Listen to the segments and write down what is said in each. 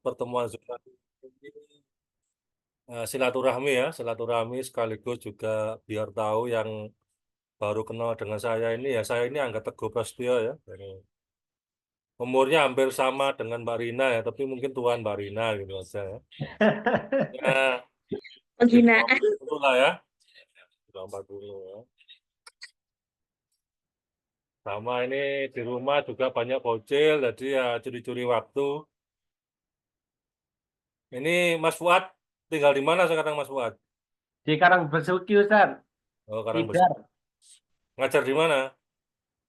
pertemuan Zoom ini silaturahmi ya, silaturahmi sekaligus juga biar tahu yang baru kenal dengan saya ini ya, saya ini Angga Teguh Prasetyo ya. Umurnya hampir sama dengan Mbak Rina ya, tapi mungkin tuan Mbak Rina gitu aja ya. Ya, di bawah Penghinaan. 40 lah ya, di bawah 40 ya. Sama ini di rumah juga banyak bocil, jadi ya curi-curi waktu. Ini Mas Fuad tinggal di mana sekarang Mas Fuad? Di Karangbesuki, Ustaz. Oh, sekarang Tidar. ngajar di mana?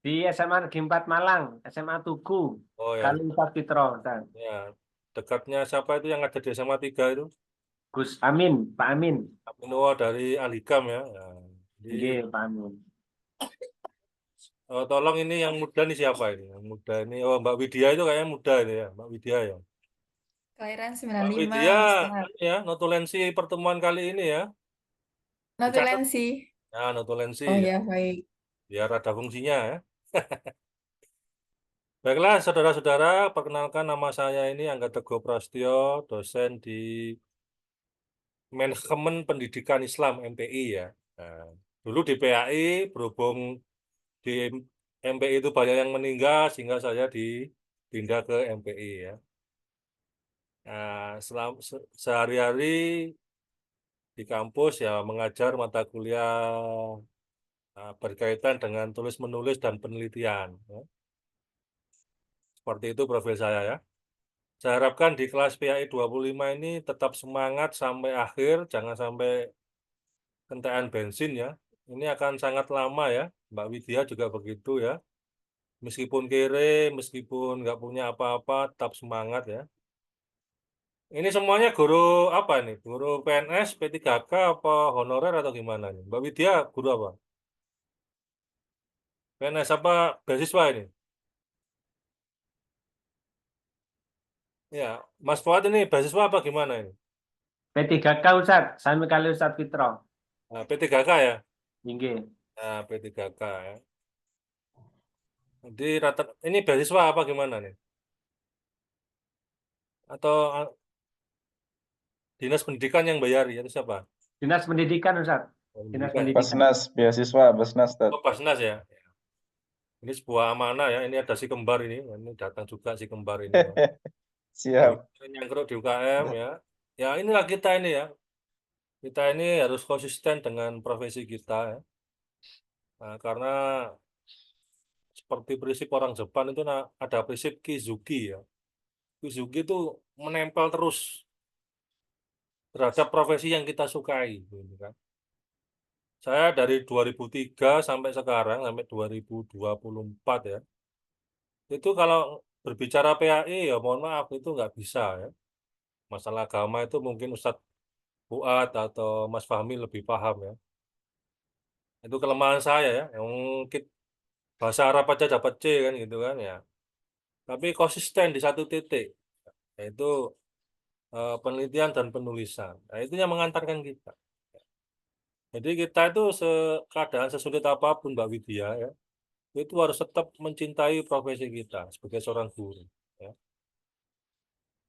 Di SMA Negeri 4 Malang, SMA Tugu. Oh ya, Kali Ustaz Fitro, Ustaz. ya. Dekatnya siapa itu yang ada di SMA 3 itu? Gus Amin, Pak Amin. Aminuwa dari Alikam ya. Ya. Nggih, Pak Amin. Tolong ini yang muda nih siapa ini? Yang muda ini, oh Mbak Widya itu kayaknya muda ini ya, Mbak Widya ya. Kelahiran Mbak 95, Widya Ustaz. ya, notulensi pertemuan kali ini ya. Dicatat Notulensi. ya, notulensi Oh ya, ya, baik. biar ada fungsinya ya. Baiklah, saudara-saudara, perkenalkan nama saya ini Angga Teguh Prasetyo, dosen di Manajemen Pendidikan Islam MPI ya. Nah, dulu di PAI, berhubung di MPI itu banyak yang meninggal, sehingga saya dipindah ke MPI ya. Nah, sehari-hari di kampus ya mengajar mata kuliah berkaitan dengan tulis-menulis dan penelitian. Ya. Seperti itu profil saya ya. Saya harapkan di kelas PAI 25 ini tetap semangat sampai akhir, jangan sampai kentean bensin ya. Ini akan sangat lama ya. Mbak Widya juga begitu ya. Meskipun kere, meskipun nggak punya apa-apa, tetap semangat ya. Ini semuanya guru apa nih? Guru PNS, P3K, apa honorer atau gimana nih? Mbak Widya guru apa? PNS apa beasiswa ini? Ya, Mas Fuad ini beasiswa apa gimana ini? P3K, Ustaz. Sami kali Ustaz Fitro. Nah, P3K ya? Nggih. Nah, P3K ya. Jadi ini beasiswa apa gimana nih? Atau dinas pendidikan yang bayar ya, itu siapa? Dinas Pendidikan, Ustaz. Dinas Pendidikan. Pendidikan. Basnas, beasiswa, Basnas, Ustaz. Oh, Basnas ya. Ini sebuah amanah ya. Ini ada si kembar ini. Ini datang juga si kembar ini. Siap. Nyangkruk di UKM ya. Ya inilah kita ini ya. Kita ini harus konsisten dengan profesi kita ya. Nah, karena seperti prinsip orang Jepang itu ada prinsip Kizuki ya. Kizuki itu menempel terus terhadap profesi yang kita sukai. Gitu kan. Saya dari 2003 sampai sekarang, sampai 2024 ya. Itu kalau berbicara PAI ya mohon maaf itu nggak bisa ya. Masalah agama itu mungkin Ustadz Fuad atau Mas Fahmi lebih paham ya. Itu kelemahan saya ya. Yang mungkin bahasa Arab aja dapat C kan gitu kan ya. Tapi konsisten di satu titik, yaitu penelitian dan penulisan. Nah, itu yang mengantarkan kita. Jadi kita itu keadaan sesulit apapun Mbak Widya ya, itu harus tetap mencintai profesi kita sebagai seorang guru. Ya.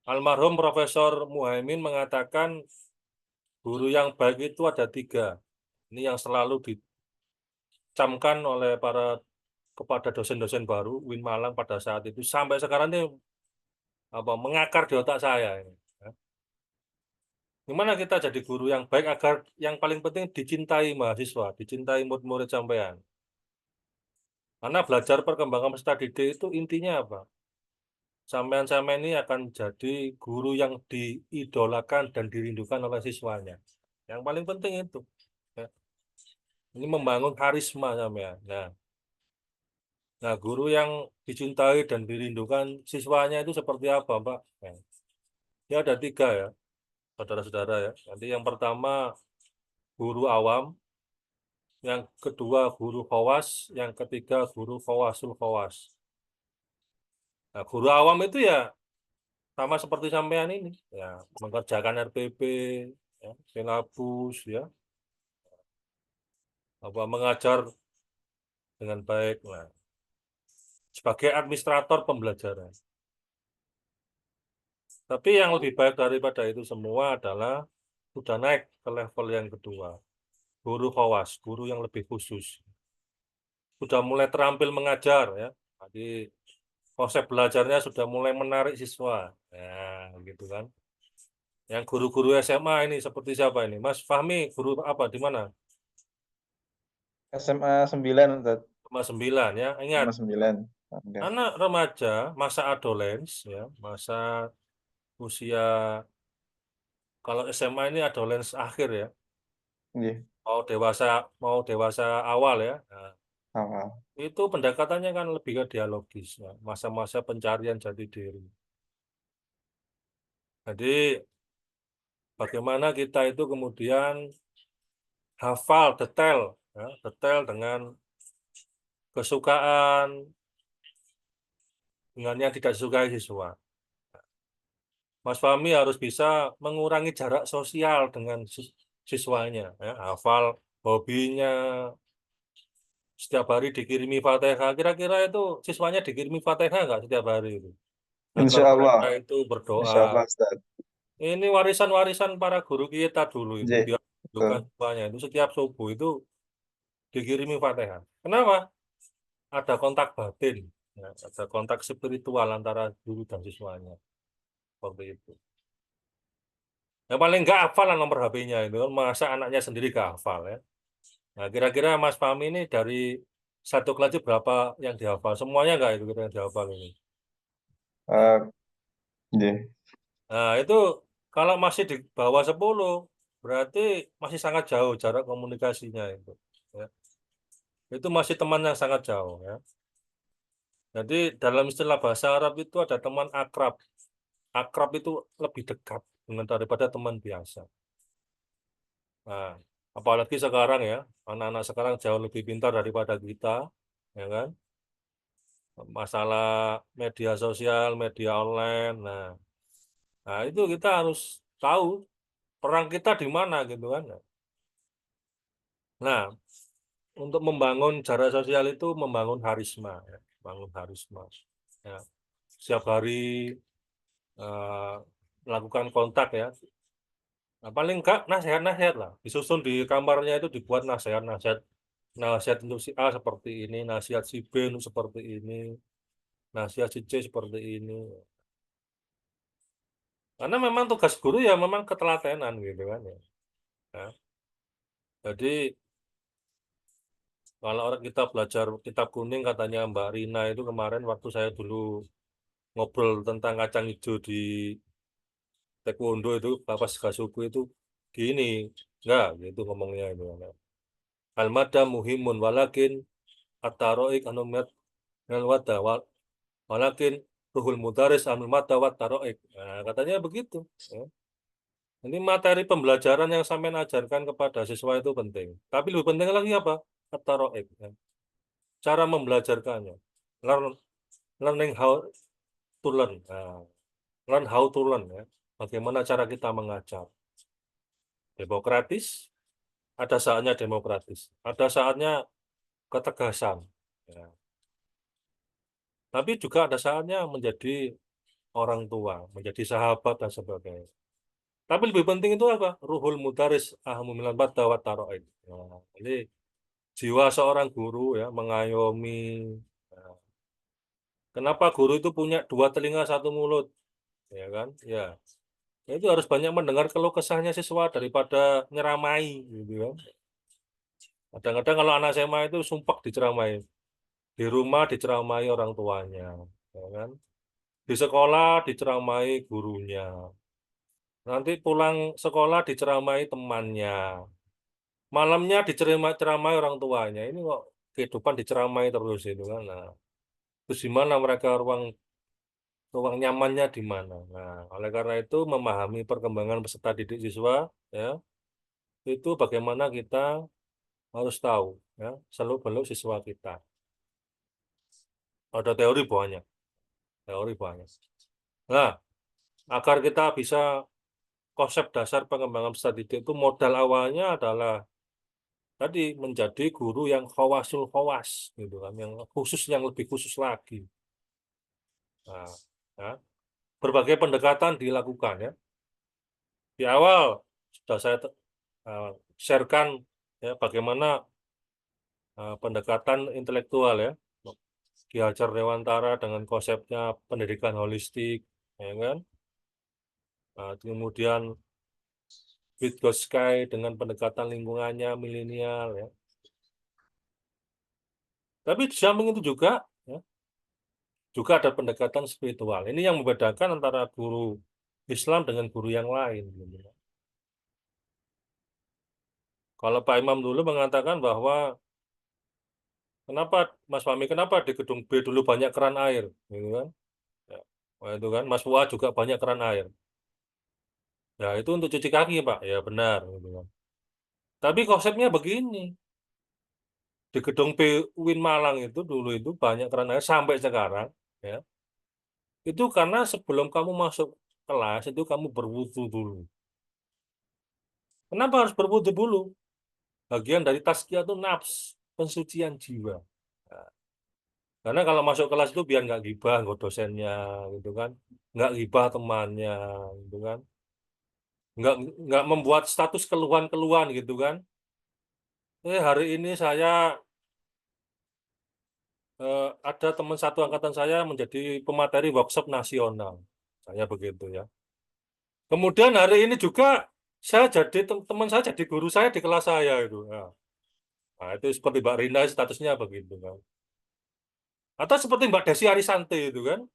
Almarhum Profesor Muhaimin mengatakan guru yang baik itu ada 3. Ini yang selalu dicamkan oleh kepada dosen-dosen baru UIN Malang pada saat itu sampai sekarang ini mengakar di otak saya. Ya. Gimana kita jadi guru yang baik agar yang paling penting dicintai mahasiswa, dicintai murid-murid sampean. Karena belajar perkembangan peserta didik itu intinya apa? Sampean-sampean ini akan jadi guru yang diidolakan dan dirindukan oleh siswanya. Yang paling penting itu. Ya. Ini membangun karisma sampean. Nah, guru yang dicintai dan dirindukan siswanya itu seperti apa, Pak? Ya, ada 3 ya, saudara-saudara ya. Nanti yang pertama guru awam, yang kedua guru khawas, yang ketiga guru khawasul khawas. Nah, guru awam itu ya sama seperti sampean ini, ya mengerjakan RPP, ya, silabus, ya, mengajar dengan baik. Nah, sebagai administrator pembelajaran. Tapi yang lebih baik daripada itu semua adalah sudah naik ke level yang kedua. Guru khawas, guru yang lebih khusus. Sudah mulai terampil mengajar ya. Jadi konsep belajarnya sudah mulai menarik siswa. Ya, gitu kan. Yang guru-guru SMA ini seperti siapa ini? Mas Fahmi, guru apa di mana? SMA 9, Ustaz. Cuma 9 ya. Ingat, SMA 9. Oke. anak remaja, masa adolescence ya, masa usia kalau SMA ini adolescence akhir ya, Nggih, mau dewasa awal ya. Nah, awal. itu pendekatannya kan lebih ke dialogis ya, masa-masa pencarian jati diri. Jadi bagaimana kita itu kemudian hafal detail ya, detail dengan kesukaan dengan yang tidak disukai siswa. Mas Fahmi harus bisa mengurangi jarak sosial dengan siswanya ya, hafal hobinya, setiap hari dikirimi Fatihah. Kira-kira itu siswanya dikirimi Fatihah nggak setiap hari itu? Agar Insya Allah. mereka itu Insya berdoa. Allah, Ustaz. Ini warisan-warisan para guru kita dulu itu. Nggih, Dia betul. bukan siswanya itu setiap subuh itu dikirimi Fatihah. Kenapa? Ada kontak batin, ya, ada kontak spiritual antara guru dan siswanya. Seperti itu. Yang paling nggak hafal lah nomor HP-nya itu. Masa anaknya sendiri nggak hafal ya. Nah, kira-kira Mas Fahmi ini dari satu kelas itu berapa yang dihafal? Semuanya nggak itu yang dihafal ini? Nah, Eh, nggih. nah, itu kalau masih di bawah 10, berarti masih sangat jauh jarak komunikasinya itu. Ya. Itu masih teman yang sangat jauh ya. Jadi dalam istilah bahasa Arab itu ada teman akrab. Akrab itu lebih dekat dengan daripada teman biasa. Nah, apalagi sekarang ya, anak-anak sekarang jauh lebih pintar daripada kita, ya kan? Masalah media sosial, media online. Nah, itu kita harus tahu perang kita di mana gitu kan. Nah, untuk membangun jarak sosial itu membangun harisma, ya. Bangun harisma. Ya. Setiap hari eh, melakukan kontak ya. Nah, paling enggak nasihat-nasihat lah. Disusun di kamarnya itu dibuat nasihat-nasihat. Nasihat untuk si A seperti ini, nasihat si B untuk seperti ini, nasihat si C seperti ini. Karena memang tugas guru ya memang ketelatenan gitu kan ya. Nah, jadi kalau orang kita belajar kitab kuning katanya Mbak Rina itu kemarin waktu saya dulu ngobrol tentang kacang hijau di taekwondo itu Bapak Gasuku itu gini, enggak gitu ngomongnya itu. Al-mada muhimun walakin at-taroik anumat wada walakin ruhul mudaris amil mada wat taroik. Nah, katanya begitu. Ya. Ini materi pembelajaran yang sampai ajarkan kepada siswa itu penting. Tapi lebih penting lagi apa? At-taroik. Ya. Cara membelajarkannya. Learning how to learn. Nah, learn how to learn. Ya. Bagaimana cara kita mengajar. Demokratis, ada saatnya demokratis. Ada saatnya ketegasan. Ya. Tapi juga ada saatnya menjadi orang tua, menjadi sahabat dan sebagainya. Tapi lebih penting itu apa? Ruhul mudaris ahmumilan bata wa taroid. Nah, jadi jiwa seorang guru ya mengayomi. Nah, kenapa guru itu punya dua telinga satu mulut, ya kan? Ya, itu harus banyak mendengar keluh kesahnya siswa daripada nyeramai, gitu kan? Kadang-kadang kalau anak SMA itu sumpah diceramai, di rumah diceramai orang tuanya, ya kan? Di sekolah diceramai gurunya. Nanti pulang sekolah diceramai temannya. Malamnya diceramai orang tuanya. Ini kok kehidupan diceramai terus itu kan. Nah, terus di mana mereka ruang nyamannya di mana. Nah, oleh karena itu memahami perkembangan peserta didik siswa ya, itu bagaimana kita harus tahu ya, seluk-beluk siswa kita. Ada teori banyak, teori banyak. Nah, agar kita bisa konsep dasar pengembangan peserta didik itu modal awalnya adalah tadi menjadi guru yang khawasul khawas gitu kan, yang khusus yang lebih khusus lagi. Nah, ya. berbagai pendekatan dilakukan ya. Di awal sudah saya sharekan ya bagaimana pendekatan intelektual ya. Ki Hajar Dewantara dengan konsepnya pendidikan holistik, ya kan? Kemudian Vygotsky dengan pendekatan lingkungannya milenial ya. Tapi di samping itu juga ada pendekatan spiritual. Ini yang membedakan antara guru Islam dengan guru yang lain. Gitu. Kalau Pak Imam dulu mengatakan bahwa kenapa Mas Fahmi, kenapa di gedung B dulu banyak keran air, gitu kan? Ya. Wah, itu kan Mas Fuad juga banyak keran air. Ya itu untuk cuci kaki Pak, ya benar. Gitu kan. Tapi konsepnya begini, di gedung B UIN Malang itu dulu itu banyak keran air sampai sekarang, ya. Itu karena sebelum kamu masuk kelas itu kamu berwudu dulu. Kenapa harus berwudu dulu? Bagian dari tazkiyah itu nafs, pensucian jiwa. Nah, karena kalau masuk kelas itu biar nggak gibah nggak dosennya, gitu kan, nggak gibah temannya, gitu kan, nggak membuat status keluhan-keluhan, gitu kan. Hari ini saya ada teman satu angkatan saya menjadi pemateri workshop nasional, saya begitu ya. Kemudian hari ini juga saya jadi teman saya jadi guru saya di kelas saya itu. Nah, itu seperti Mbak Rina statusnya begitu kan. Atau seperti Mbak Desi Arisanti itu kan.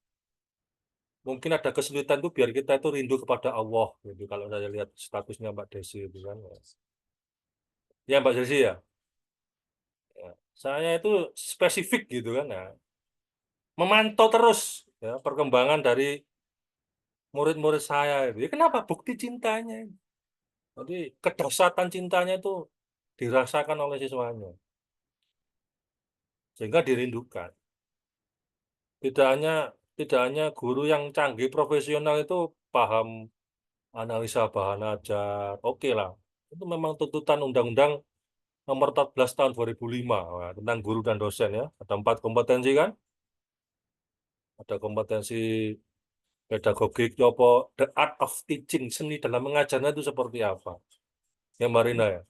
Mungkin ada kesulitan itu biar kita itu rindu kepada Allah gitu. Kalau saya lihat statusnya Mbak Desi itu kan. Ya Mbak Desi ya. Ya. Saya itu spesifik gitu kan. Nah, memantau terus ya perkembangan dari murid-murid saya itu. Ya, kenapa? Bukti cintanya. Jadi kedahsyatan cintanya itu dirasakan oleh siswanya. Sehingga dirindukan. Tidak hanya guru yang canggih profesional itu paham analisa bahan ajar, oke lah. Itu memang tuntutan Undang-Undang Nomor 14 Tahun 2005 tentang guru dan dosen ya. Ada 4 kompetensi kan? Ada kompetensi pedagogik, the art of teaching, seni dalam mengajarnya itu seperti apa? Ya Marina ya.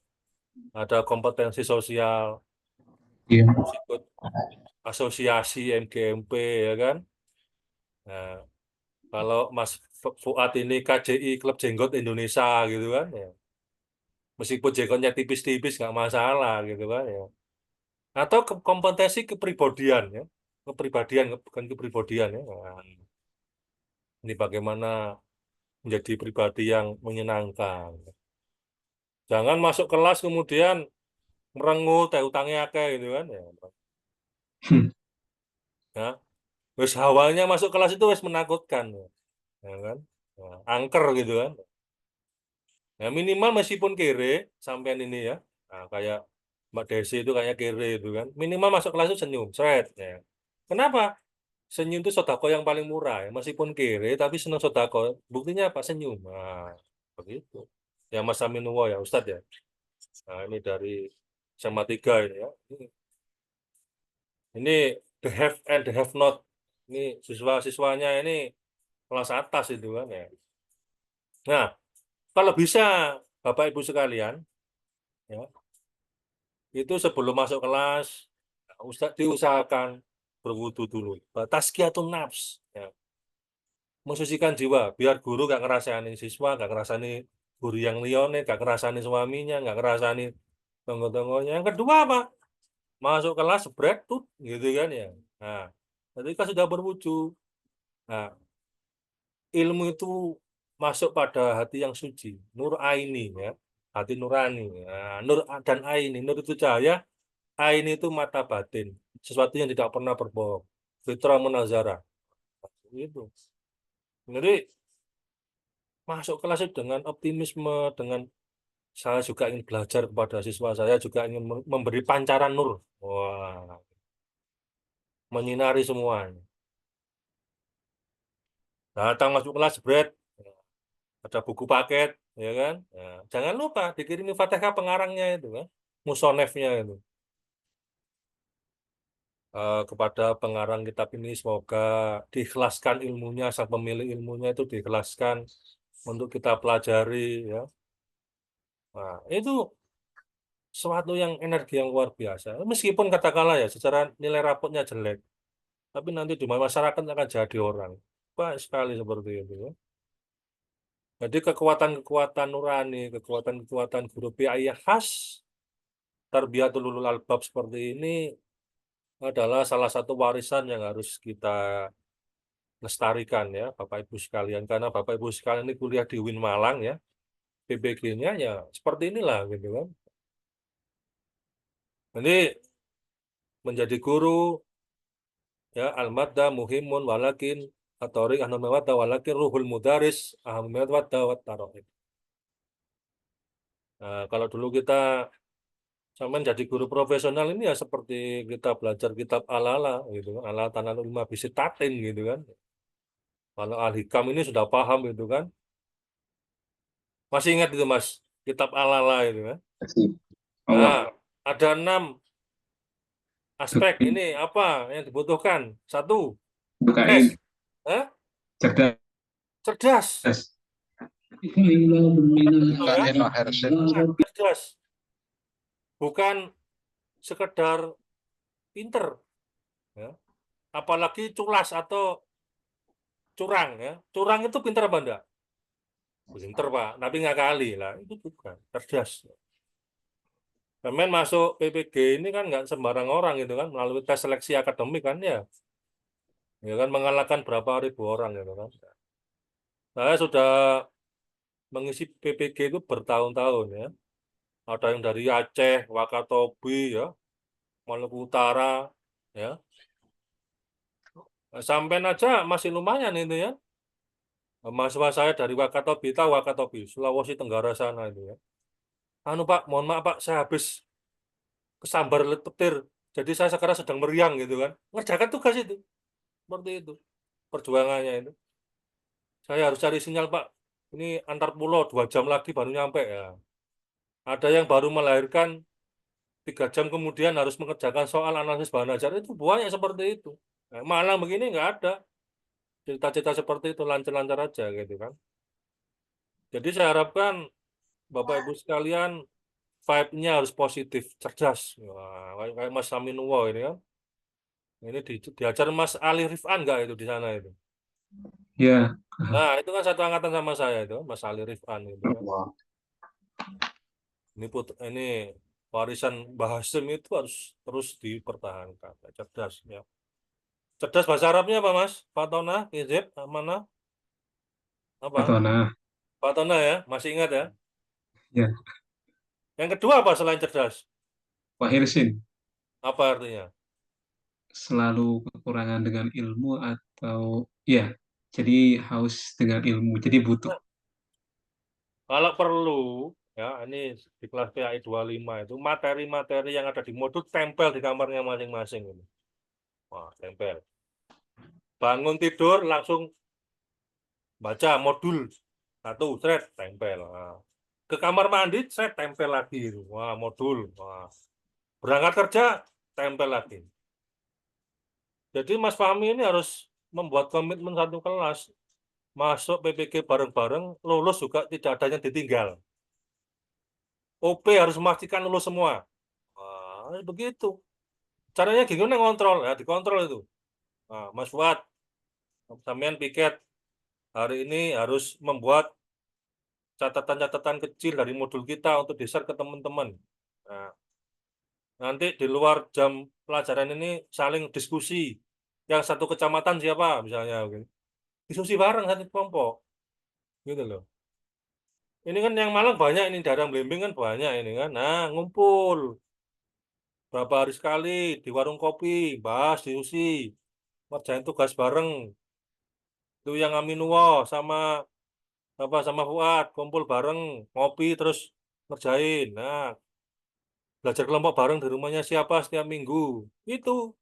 Ada kompetensi sosial, Iya. ikut asosiasi MGMP ya kan? Nah, kalau Mas Fuad ini KJI Klub Jenggot Indonesia gitu kan ya. Meskipun jenggotnya tipis-tipis nggak masalah gitu kan ya. Atau kompetensi kepribadian ya. Kepribadian bukan kepribadian ya. Nah, ini bagaimana menjadi pribadi yang menyenangkan. Jangan masuk kelas kemudian merengut, utangnya akeh gitu kan ya. Ya. Wis awalnya masuk kelas itu wis menakutkan ya kan. Nah, angker gitu kan. Ya minimal meskipun kere sampean ini ya. Nah, kayak Mbak Desi itu kayak kere itu kan. Minimal masuk kelas itu senyum, seret ya. Kenapa? Senyum itu sodako yang paling murah ya. Meskipun kere tapi senang sodako. Buktinya apa? Senyum. Nah, begitu. Ya Mas Aminuwo ya Ustadz ya. Nah, ini dari SMA 3 ini ya. Ini the have and the have not. Ini siswa-siswanya ini kelas atas itu kan ya. Nah, kalau bisa Bapak Ibu sekalian, ya, itu sebelum masuk kelas, Ustadz diusahakan berwudu dulu. Tazkiyatun nafs. Ya. Mensucikan jiwa, biar guru gak ngerasain siswa, gak ngerasain guru yang lione, gak ngerasain suaminya, gak ngerasain tonggo-tonggonya. Yang kedua apa? Masuk kelas, break tuh, gitu kan ya. Nah, ketika sudah berwudu, nah, ilmu itu masuk pada hati yang suci, nur aini ya, hati nurani. Nah, nur dan aini, nur itu cahaya, aini itu mata batin, sesuatu yang tidak pernah berbohong. Fitrah munazara. Itu. Jadi masuk kelas itu dengan optimisme, dengan saya juga ingin belajar kepada siswa, saya juga ingin memberi pancaran nur. Wah, menyinari semuanya. Datang masuk kelas, bread, ada buku paket, ya kan? Nah, jangan lupa dikirimi Fatihah pengarangnya itu kan, musonefnya itu. kepada pengarang kitab ini semoga diikhlaskan ilmunya, sang pemilik ilmunya itu diikhlaskan untuk kita pelajari ya. Nah, itu suatu yang energi yang luar biasa. Meskipun katakanlah ya secara nilai rapotnya jelek, tapi nanti di masyarakat akan jadi orang. Banyak sekali seperti itu ya. Jadi kekuatan-kekuatan nurani, kekuatan-kekuatan guru PAI khas Tarbiyatul Ulul Albab seperti ini adalah salah satu warisan yang harus kita lestarikan ya Bapak Ibu sekalian. Karena Bapak Ibu sekalian ini kuliah di UIN Malang ya, PBG-nya ya seperti inilah gitu kan. Jadi menjadi guru ya al-madda muhimun walakin atori ahnul mawaddah walakin ruhul mudaris ahnul mawaddah wat tarohib. Nah, kalau dulu kita sampai jadi guru profesional ini ya seperti kita belajar kitab ala-ala gitu kan, ala tanah lima bisi tatin gitu kan. Kalau al-hikam ini sudah paham gitu kan. Masih ingat itu Mas, kitab ala-ala itu kan. Allah. Nah, ada 6 aspek ini apa yang dibutuhkan? 1, Bukain. Cerdas. cerdas. Cerdas. Bukan sekedar pinter. Ya. Apalagi culas atau curang. Ya. Curang itu pinter apa enggak? Pinter Pak, tapi ngakali lah. Itu bukan, cerdas. Kemen masuk PPG ini kan nggak sembarang orang gitu kan, melalui tes seleksi akademik kan ya. Ya kan mengalahkan berapa ribu orang gitu kan. Saya sudah mengisi PPG itu bertahun-tahun ya. Ada yang dari Aceh, Wakatobi ya, Maluku Utara ya. Sampai aja masih lumayan itu ya. Mahasiswa saya dari Wakatobi, tahu Wakatobi, Sulawesi Tenggara sana itu ya. Anu Pak, mohon maaf Pak, saya habis kesambar petir. Jadi saya sekarang sedang meriang gitu kan. Ngerjakan tugas itu. Seperti itu. Perjuangannya itu. Saya harus cari sinyal Pak. Ini antar pulau 2 jam lagi baru nyampe ya. Ada yang baru melahirkan 3 jam kemudian harus mengerjakan soal analisis bahan ajar. Itu banyak seperti itu. Nah, Malang begini nggak ada. Cita-cita seperti itu lancar-lancar aja gitu kan. Jadi saya harapkan Bapak Ibu sekalian vibe-nya harus positif, cerdas. Wah, kayak Mas Aminuwa ini kan. Ini diajar Mas Ali Rifan nggak itu di sana itu? Ya. Nah, itu kan satu angkatan sama saya itu, Mas Ali Rifan itu kan. Ini warisan Mbah Hasyim itu harus terus dipertahankan. Cerdas ya. Cerdas bahasa Arabnya apa Mas? Fatona, Izib, mana? Apa? Fatona. Fatona ya, masih ingat ya? Ya. Yang kedua apa selain cerdas? Wahirsin. Apa artinya? Selalu kekurangan dengan ilmu atau ya, jadi haus dengan ilmu, jadi butuh. Kalau perlu, ya ini di kelas PAI 25 itu materi-materi yang ada di modul tempel di kamarnya masing-masing. Wah, tempel. Bangun tidur langsung baca modul 1, thread, tempel. Nah, ke kamar mandi, saya tempel lagi. Wah, modul. Wah. Berangkat kerja, tempel lagi. Jadi Mas Fahmi ini harus membuat komitmen satu kelas. Masuk PPG bareng-bareng, lulus juga tidak ada yang ditinggal. OP harus memastikan lulus semua. Wah, begitu. Caranya gimana ngontrol? Ya, dikontrol itu. Nah, Mas Fuad, sampean piket hari ini harus membuat catatan-catatan kecil dari modul kita untuk di-share ke teman-teman. Nah, nanti di luar jam pelajaran ini saling diskusi. Yang satu kecamatan siapa misalnya, diskusi bareng satu kelompok, gitu loh. Ini kan yang Malang banyak ini, daerah Blimbing kan banyak ini kan. Nah, ngumpul berapa hari sekali di warung kopi, bahas, diskusi, ngerjain tugas bareng. Itu yang Aminuwo sama sama Fuad kumpul bareng, ngopi terus ngerjain. Nah, belajar kelompok bareng di rumahnya siapa setiap minggu. Itu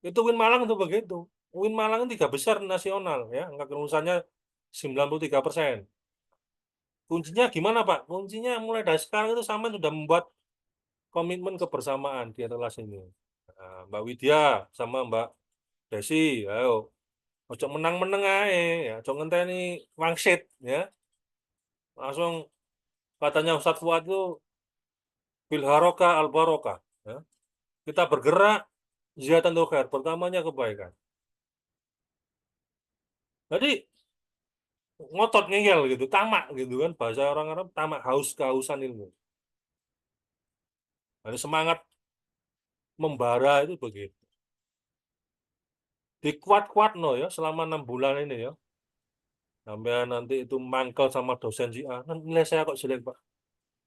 UIN Malang itu begitu. UIN Malang 3 besar nasional ya, angka kelulusannya 93%. Kuncinya gimana Pak? Kuncinya mulai dari sekarang itu sampai sudah membuat komitmen kebersamaan di kelas ini. Nah, Mbak Widya sama Mbak Desi, ayo, ojo menang-meneng ae, ya, ojo ngenteni wangsit, ya. Langsung katanya Ustadz Fuad itu bil haroka al barokah, ya. Kita bergerak ziyadatul khair, pertamanya kebaikan. Jadi ngotot ngeyel gitu, tamak gitu kan, bahasa orang Arab tamak, haus kehausan ilmu. Jadi semangat membara itu begitu. Dikuat-kuat no ya selama 6 bulan ini ya. Sampai nanti itu mangkel sama dosen si A, nilai saya kok jelek Pak.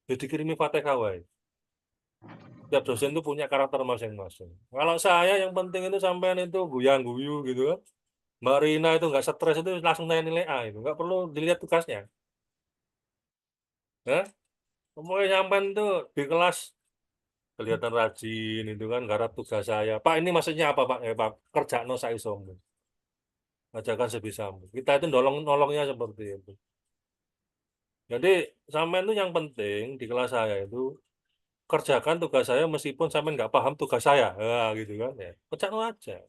Jadi kirimi Fatihah wae. Tiap dosen itu punya karakter masing-masing. Kalau saya yang penting itu sampean itu guyang-guyu gitu kan. Mbak Rina itu nggak stres itu langsung nanya nilai A itu, nggak perlu dilihat tugasnya. Ya, pokoknya sampean itu di kelas kelihatan rajin itu kan garap tugas saya. Pak ini maksudnya apa Pak? Pak kerja no saya sombong. Ajarkan sebisamu. Kita itu nolongnya seperti itu. Jadi sampean itu yang penting di kelas saya itu kerjakan tugas saya meskipun sampean nggak paham tugas saya. Ya, gitu kan ya. Kerja no aja.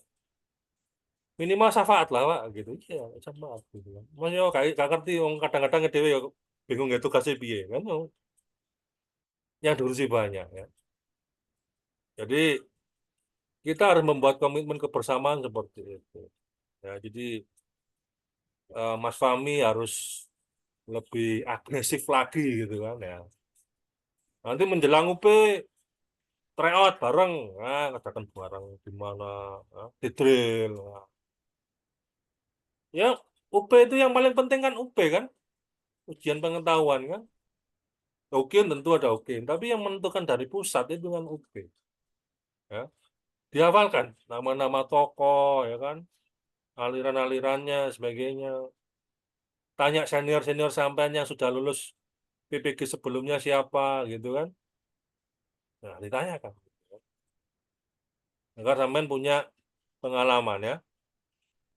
Minimal syafaat lah Pak gitu. Iya, syafaat gitu kan. Maksudnya gak ngerti kadang-kadang dhewe ya bingung ya tugasnya piye kan. Yang diurusi banyak ya. Jadi kita harus membuat komitmen kebersamaan seperti itu. Ya, jadi Mas Fahmi harus lebih agresif lagi gitu kan ya. Nanti menjelang UP tryout bareng, nah, katakan bareng di mana, nah, di drill. Nah. Ya UP itu yang paling penting kan UP kan, ujian pengetahuan kan. Ujian tentu ada ujian, tapi yang menentukan dari pusat itu kan UP. Ya. Dihafalkan nama-nama tokoh ya kan, aliran-alirannya sebagainya. Tanya senior-senior sampean yang sudah lulus PPG sebelumnya siapa gitu kan. Nah, ditanyakan. Agar sampean punya pengalaman ya.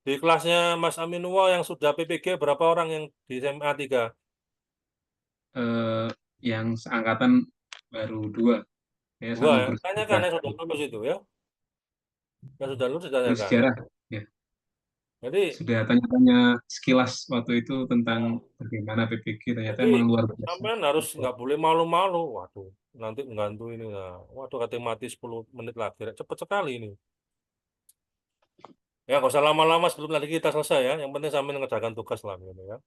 Di kelasnya Mas Aminullah yang sudah PPG berapa orang yang di SMA 3? Yang seangkatan baru 2, saya 2 sama ya. guru Tanyakan sejarah. yang sudah lulus itu ya. Yang sudah lulus Guru ditanyakan. sejarah, ya. Jadi Sudah tanya-tanya sekilas waktu itu tentang bagaimana PPG, ternyata jadi emang luar biasa. sampean harus nggak boleh malu-malu. Waduh, nanti menggantu ini. Nah, waduh katanya mati 10 menit lagi. Cepat sekali ini. Ya, nggak usah lama-lama sebelum nanti kita selesai ya. Yang penting sambil mengerjakan tugas lah gitu ya.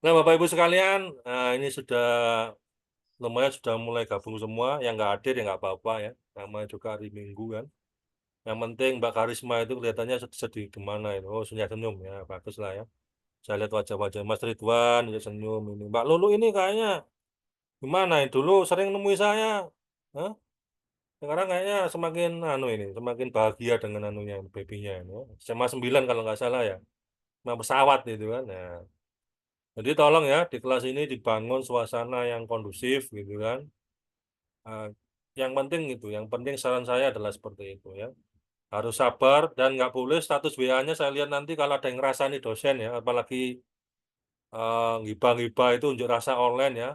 Nah, Bapak Ibu sekalian, nah ini sudah lumayan sudah mulai gabung semua. Yang nggak hadir ya nggak apa-apa ya. Namanya juga hari Minggu kan. Yang penting Mbak Karisma itu kelihatannya sedih gimana itu. Oh, senyum ya, bagus lah ya. Saya lihat wajah-wajah Mas Ridwan ya senyum ini. Mbak Lulu ini kayaknya gimana ya? Dulu sering nemui saya. Hah? Sekarang kayaknya semakin ini, semakin bahagia dengan anunya, babynya ini. SMA 9 kalau nggak salah ya. Nah, pesawat itu kan. Nah, jadi tolong ya di kelas ini dibangun suasana yang kondusif gitu kan. Nah, yang penting itu, yang penting saran saya adalah seperti itu ya. Harus sabar dan nggak boleh status WA-nya saya lihat nanti kalau ada yang ngerasani dosen ya, apalagi ngibah-ngibah itu unjuk rasa online ya.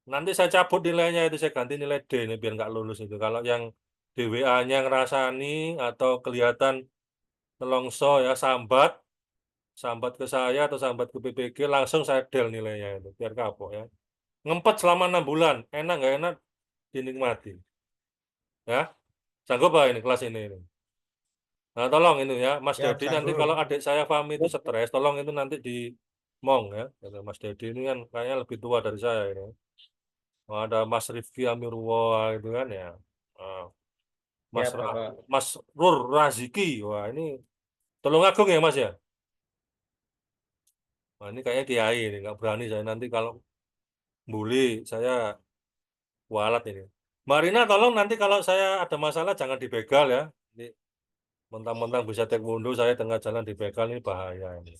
Nanti saya cabut nilainya itu saya ganti nilai D ini biar nggak lulus itu. Kalau yang di WA-nya ngerasani atau kelihatan nelongso ya sambat ke saya atau sambat ke PPG langsung saya del nilainya itu biar kapok ya. Ngempet selama 6 bulan, enak nggak enak dinikmati. Ya, sanggup pak ini kelas ini. Nah, tolong ini ya, Mas Siap, Dedi nanti sanggup. kalau adik saya Fahmi itu stres, tolong itu nanti di Mong ya. Kata Mas Dedi ini kan kayaknya lebih tua dari saya ini. Ada Mas Rifki Amirullah itu kan ya. Nah, Mas Siap, Bapak. Mas Rur Raziki, wah ini tolong agung ya Mas ya. Nah, ini kayaknya kiai ini nggak berani saya nanti kalau bully saya kualat ini. Marina tolong nanti kalau saya ada masalah jangan dibegal ya. Ini mentang-mentang bisa taekwondo saya tengah jalan dibegal ini bahaya ini.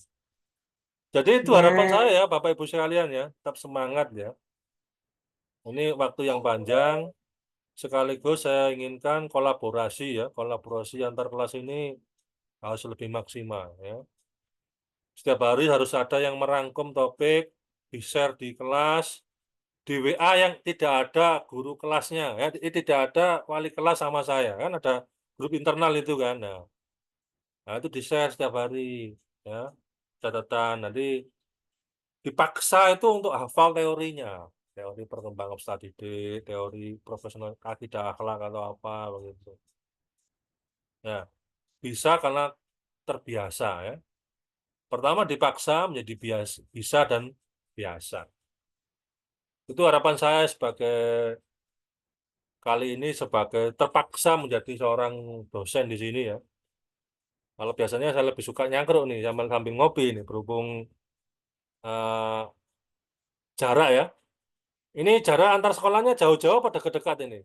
Jadi itu harapan saya ya Bapak Ibu sekalian ya, tetap semangat ya. Ini waktu yang panjang, sekaligus saya inginkan kolaborasi ya, kolaborasi antar kelas ini harus lebih maksimal ya. Setiap hari harus ada yang merangkum topik, di-share di kelas, di WA yang tidak ada guru kelasnya ya, tidak ada wali kelas sama saya kan, ada grup internal itu kan. Nah itu di-share setiap hari ya, catatan. Nanti dipaksa itu untuk hafal teorinya, teori perkembangan studi teori profesional akidah akhlak atau apa begitu. Ya, bisa karena terbiasa ya. Pertama dipaksa menjadi bisa dan biasa. Itu harapan saya sebagai kali ini sebagai terpaksa menjadi seorang dosen di sini ya. Kalau biasanya saya lebih suka nyangkruk nih sambil ngopi nih berhubung eh, jarak ya. Ini jarak antar sekolahnya jauh-jauh pada dekat ini.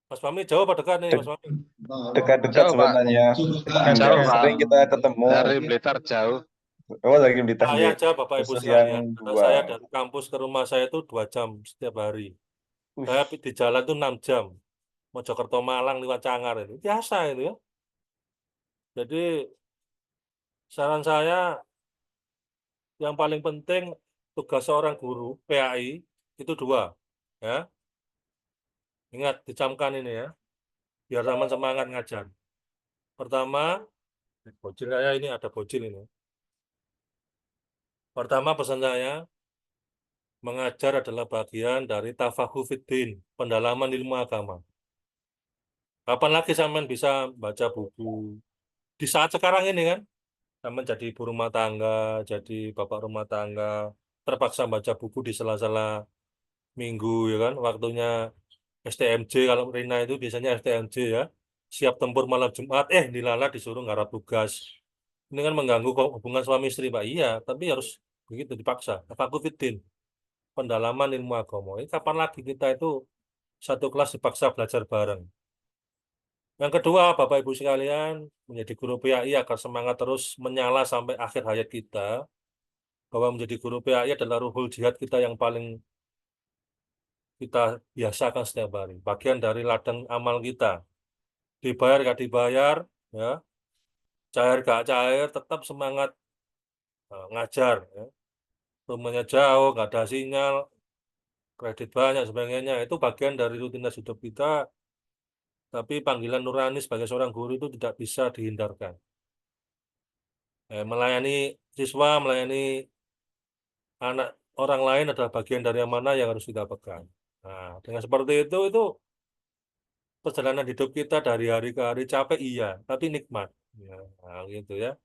Mas Fahmi jauh pada dekat nih, Dek- Mas Fahmi. Dekat-dekat Jauh, Pak. sebenarnya. Jauh, Pak. Sering kita ketemu. Dari Blitar jauh. Oh, lagi di Saya aja Bapak Ibu khusus sekalian. yang Karena dua. saya dari kampus ke rumah saya itu 2 jam setiap hari. Saya di jalan itu 6 jam. Mojokerto Malang lewat Cangar itu. Biasa itu ya. Jadi saran saya yang paling penting tugas seorang guru PAI itu 2 ya. Ingat dicamkan ini ya. Biar teman semangat ngajar. Pertama, bocil saya ini ada bocil ini. Pertama pesan saya, mengajar adalah bagian dari tafahuh fiddin, pendalaman ilmu agama. Kapan lagi sampean bisa baca buku? Di saat sekarang ini kan, sampean jadi ibu rumah tangga, jadi bapak rumah tangga, terpaksa baca buku di sela-sela minggu ya kan, waktunya STMJ, kalau Rina itu biasanya STMJ ya, siap tempur malam Jumat, dilala disuruh ngarap tugas. Ini kan mengganggu hubungan suami istri, Pak. Iya, tapi harus begitu dipaksa. Tafakuh fiddin, pendalaman ilmu agama. Ini kapan lagi kita itu satu kelas dipaksa belajar bareng? Yang kedua, Bapak Ibu sekalian, menjadi guru PAI agar semangat terus menyala sampai akhir hayat kita, bahwa menjadi guru PAI adalah ruhul jihad kita yang paling kita biasakan setiap hari. Bagian dari ladang amal kita. Dibayar gak dibayar, ya, cair gak cair, tetap semangat ngajar. Ya. Rumahnya jauh, nggak ada sinyal, kredit banyak, sebagainya. Itu bagian dari rutinitas hidup kita, tapi panggilan nurani sebagai seorang guru itu tidak bisa dihindarkan. Melayani siswa, melayani anak orang lain adalah bagian dari yang mana yang harus kita pegang. Nah, dengan seperti itu perjalanan hidup kita dari hari ke hari capek iya, tapi nikmat. Ya, nah, gitu ya.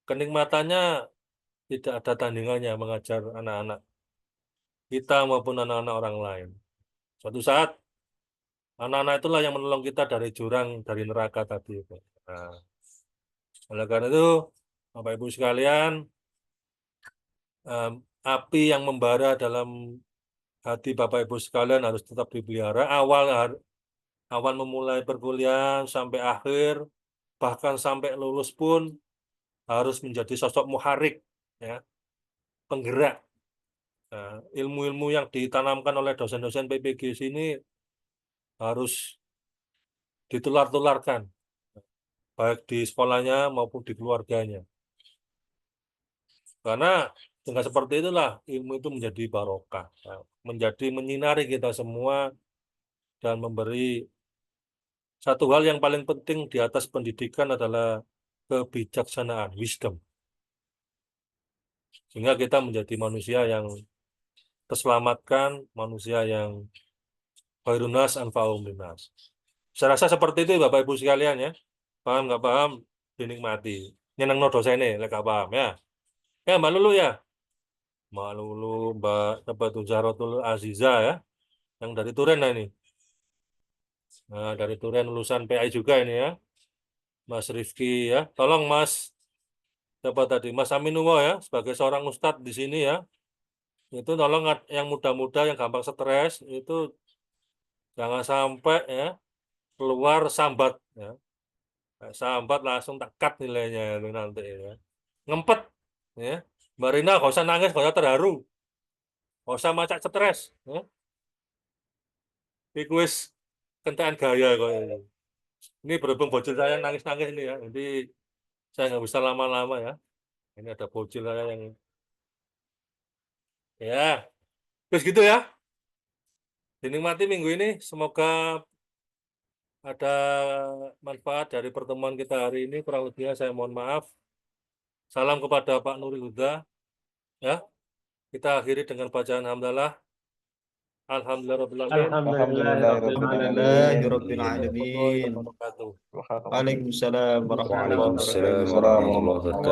Kenikmatannya tidak ada tandingannya mengajar anak-anak kita maupun anak-anak orang lain. Suatu saat anak-anak itulah yang menolong kita dari jurang, dari neraka tadi itu. Nah, oleh karena itu, Bapak Ibu sekalian, api yang membara dalam hati Bapak Ibu sekalian harus tetap dipelihara. Awal memulai perkuliahan sampai akhir, bahkan sampai lulus pun harus menjadi sosok muharik, ya, penggerak. Nah, ilmu-ilmu yang ditanamkan oleh dosen-dosen PPG sini harus ditular-tularkan, baik di sekolahnya maupun di keluarganya. Karena dengan seperti itulah ilmu itu menjadi barokah, menjadi menyinari kita semua dan memberi satu hal yang paling penting di atas pendidikan adalah kebijaksanaan, wisdom. Sehingga kita menjadi manusia yang terselamatkan, manusia yang khairun nas anfa'uhum linnas. Saya rasa seperti itu Bapak Ibu sekalian ya. Paham nggak paham, dinikmati. Nyeneng no dosa ini, nggak paham ya. Ya Mbak Lulu ya. Mbak Lulu, Mbak Zahrotul Aziza ya. Yang dari Turen nah ini. Nah, dari Turen lulusan PAI juga ini ya. Mas Rifki ya. Tolong Mas, siapa tadi? Mas Aminuwo ya, sebagai seorang ustadz di sini ya. Itu tolong yang muda-muda yang gampang stres, itu jangan sampai ya keluar sambat ya. Sambat langsung tak cut nilainya itu nanti ya. Ngempet ya. Mbak Rina gak usah nangis, gak usah terharu. Gak usah macak stres ya. Ini wis kentekan gaya kok ini. Ini berhubung bocil saya nangis-nangis ini ya. Jadi saya nggak bisa lama-lama ya. Ini ada bocil saya yang ya Terus gitu ya. Dinikmati minggu ini. Semoga ada manfaat dari pertemuan kita hari ini. Kurang lebihnya saya mohon maaf. Salam kepada Pak Nuri Huda. Ya, kita akhiri dengan bacaan hamdalah. Alhamdulillahirabbil alamin. Alhamdulillahirabbil alamin. Waalaikumsalam warahmatullahi wabarakatuh. Waalaikumsalam warahmatullahi wabarakatuh.